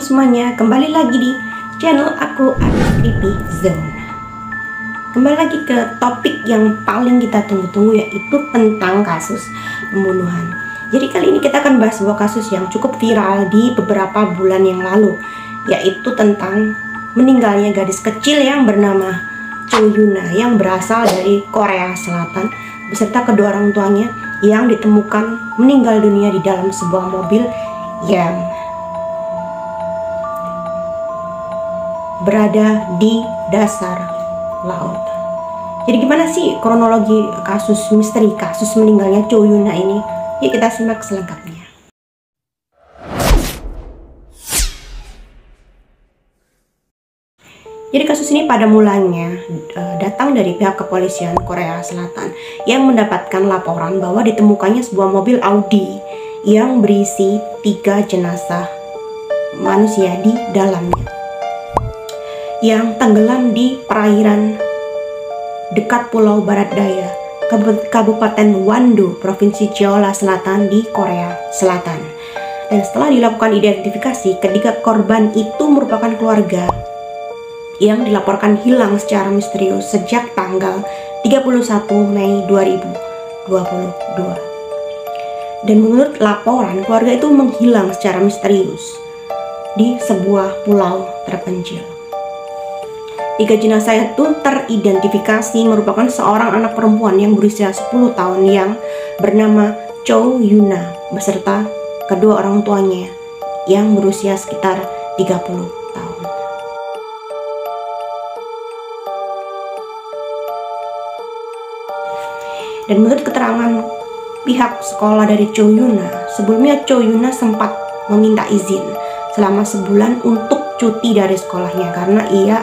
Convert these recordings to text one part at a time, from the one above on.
semuanya, kembali lagi di channel aku Creepy Zone. Kembali lagi ke topik yang paling kita tunggu-tunggu, yaitu tentang kasus pembunuhan. Jadi kali ini kita akan bahas sebuah kasus yang cukup viral di beberapa bulan yang lalu, yaitu tentang meninggalnya gadis kecil yang bernama Cho Yuna yang berasal dari Korea Selatan beserta kedua orang tuanya yang ditemukan meninggal dunia di dalam sebuah mobil yang berada di dasar laut. Jadi gimana sih kronologi kasus misteri kasus meninggalnya Cho Yuna ini? Yuk kita simak selengkapnya. Jadi kasus ini pada mulanya datang dari pihak kepolisian Korea Selatan yang mendapatkan laporan bahwa ditemukannya sebuah mobil Audi yang berisi 3 jenazah manusia di dalamnya yang tenggelam di perairan dekat Pulau Barat Daya, Kabupaten Wando, Provinsi Jeolla Selatan di Korea Selatan. Dan setelah dilakukan identifikasi, ketiga korban itu merupakan keluarga yang dilaporkan hilang secara misterius sejak tanggal 31 Mei 2022. Dan menurut laporan, keluarga itu menghilang secara misterius di sebuah pulau terpencil. 3 jenazah itu teridentifikasi merupakan seorang anak perempuan yang berusia 10 tahun yang bernama Cho Yuna beserta kedua orang tuanya yang berusia sekitar 30 tahun. Dan menurut keterangan pihak sekolah dari Cho Yuna, sebelumnya Cho Yuna sempat meminta izin selama sebulan untuk cuti dari sekolahnya karena ia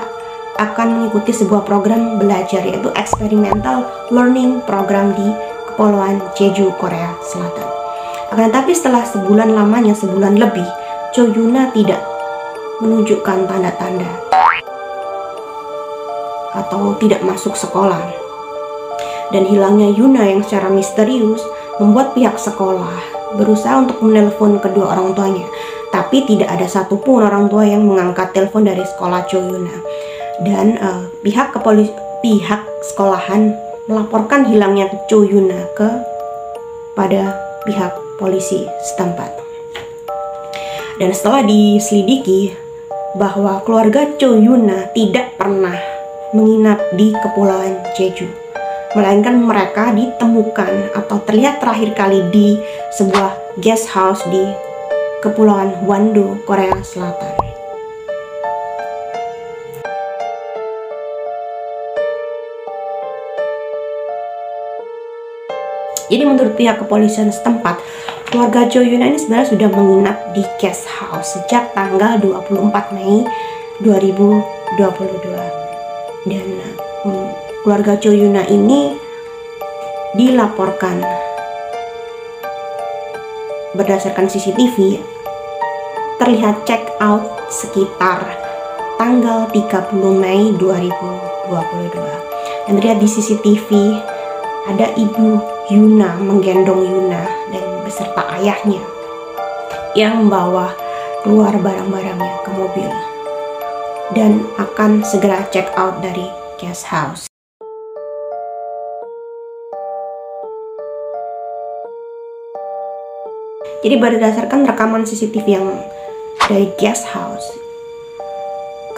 akan mengikuti sebuah program belajar, yaitu Experimental Learning Program di Kepulauan Jeju, Korea Selatan. Akan tetapi setelah sebulan lamanya, sebulan lebih, Cho Yuna tidak menunjukkan tanda-tanda atau tidak masuk sekolah. Dan hilangnya Yuna yang secara misterius membuat pihak sekolah berusaha untuk menelpon kedua orang tuanya, tapi tidak ada satupun orang tua yang mengangkat telepon dari sekolah Cho Yuna. Dan pihak sekolahan melaporkan hilangnya Cho Yuna pada pihak polisi setempat. Dan setelah diselidiki bahwa keluarga Cho Yuna tidak pernah menginap di Kepulauan Jeju, melainkan mereka ditemukan atau terlihat terakhir kali di sebuah guest house di Kepulauan Wando, Korea Selatan. Jadi menurut pihak kepolisian setempat, keluarga Cho Yuna ini sebenarnya sudah menginap di guest house sejak tanggal 24 Mei 2022. Dan keluarga Cho Yuna ini dilaporkan berdasarkan CCTV terlihat check out sekitar tanggal 30 Mei 2022. Dan terlihat di CCTV ada ibu Yuna menggendong Yuna dan beserta ayahnya yang membawa keluar barang-barangnya ke mobil dan akan segera check out dari guest house. Jadi berdasarkan rekaman CCTV yang dari guest house,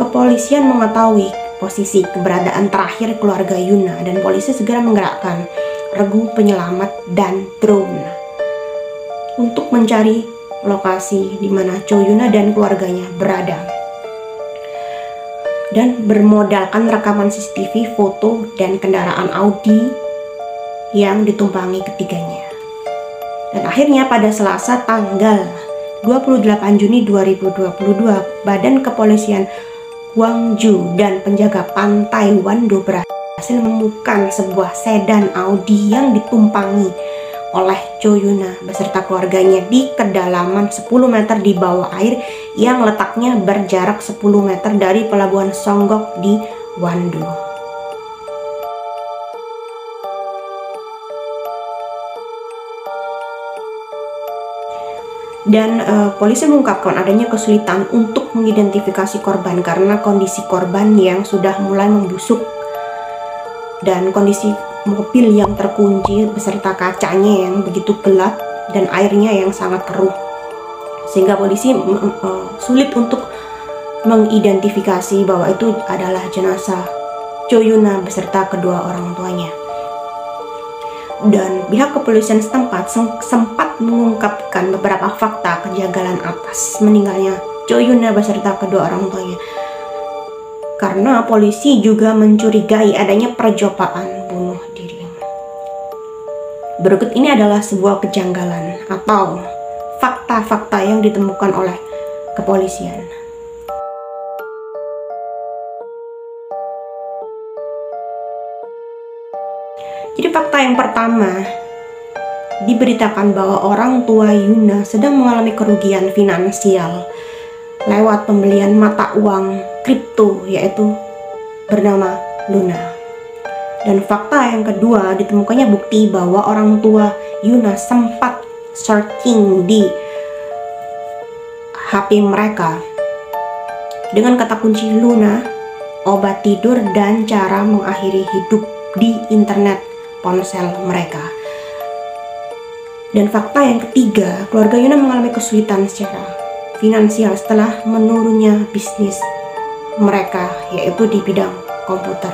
kepolisian mengetahui posisi keberadaan terakhir keluarga Yuna dan polisi segera menggerakkan regu penyelamat dan drone untuk mencari lokasi di mana Cho Yuna dan keluarganya berada. Dan bermodalkan rekaman CCTV, foto, dan kendaraan Audi yang ditumpangi ketiganya. Dan akhirnya pada Selasa tanggal 28 Juni 2022, Badan Kepolisian Gwangju dan penjaga pantai Wando berhasil menemukan sebuah sedan Audi yang ditumpangi oleh Cho Yuna beserta keluarganya di kedalaman 10 meter di bawah air yang letaknya berjarak 10 meter dari pelabuhan Songgok di Wando. Dan polisi mengungkapkan adanya kesulitan untuk mengidentifikasi korban karena kondisi korban yang sudah mulai membusuk dan kondisi mobil yang terkunci beserta kacanya yang begitu gelap dan airnya yang sangat keruh, sehingga polisi sulit untuk mengidentifikasi bahwa itu adalah jenazah Cho Yuna beserta kedua orang tuanya. Dan pihak kepolisian setempat sempat mengungkapkan beberapa fakta kejanggalan atas meninggalnya Cho Yuna beserta kedua orang tuanya, karena polisi juga mencurigai adanya percobaan bunuh diri. Berikut ini adalah sebuah kejanggalan atau fakta-fakta yang ditemukan oleh kepolisian. Jadi fakta yang pertama, diberitakan bahwa orang tua Yuna sedang mengalami kerugian finansial lewat pembelian mata uang kripto yaitu bernama Luna. Dan fakta yang kedua, ditemukannya bukti bahwa orang tua Yuna sempat searching di HP mereka dengan kata kunci Luna, obat tidur, dan cara mengakhiri hidup di internet ponsel mereka. Dan fakta yang ketiga, keluarga Yuna mengalami kesulitan secara finansial setelah menurunnya bisnis mereka yaitu di bidang komputer.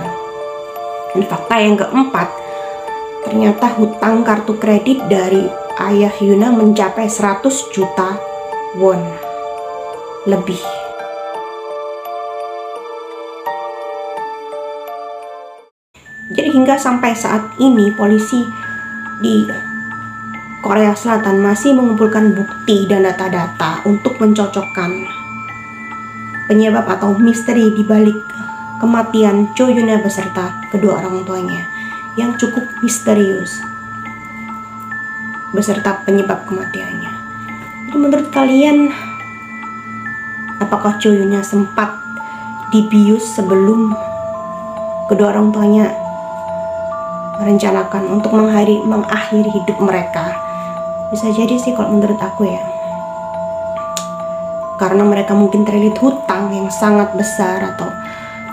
Dan fakta yang keempat, ternyata hutang kartu kredit dari ayah Yuna mencapai 100 juta won lebih. Jadi hingga sampai saat ini polisi di Korea Selatan masih mengumpulkan bukti dan data-data untuk mencocokkan penyebab atau misteri di balik kematian Cho Yuna beserta kedua orang tuanya yang cukup misterius beserta penyebab kematiannya. Jadi menurut kalian, apakah Cho Yuna sempat dibius sebelum kedua orang tuanya merencanakan untuk mengakhiri hidup mereka? Bisa jadi sih kalau menurut aku ya, karena mereka mungkin terlilit hutang yang sangat besar atau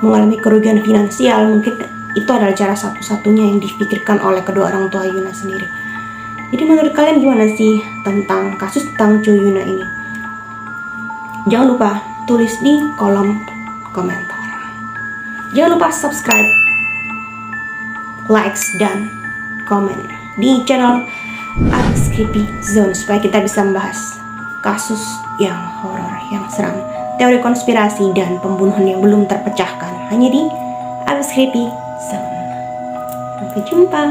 mengalami kerugian finansial. Mungkin itu adalah cara satu-satunya yang dipikirkan oleh kedua orang tua Yuna sendiri. Jadi menurut kalian gimana sih tentang kasus tentang Cho Yuna ini? Jangan lupa tulis di kolom komentar. Jangan lupa subscribe, likes, dan komen di channel Abis Creepy Zone supaya kita bisa membahas kasus yang horor, yang seram, teori konspirasi, dan pembunuhan yang belum terpecahkan hanya di Abis Creepy Zone. Sampai jumpa.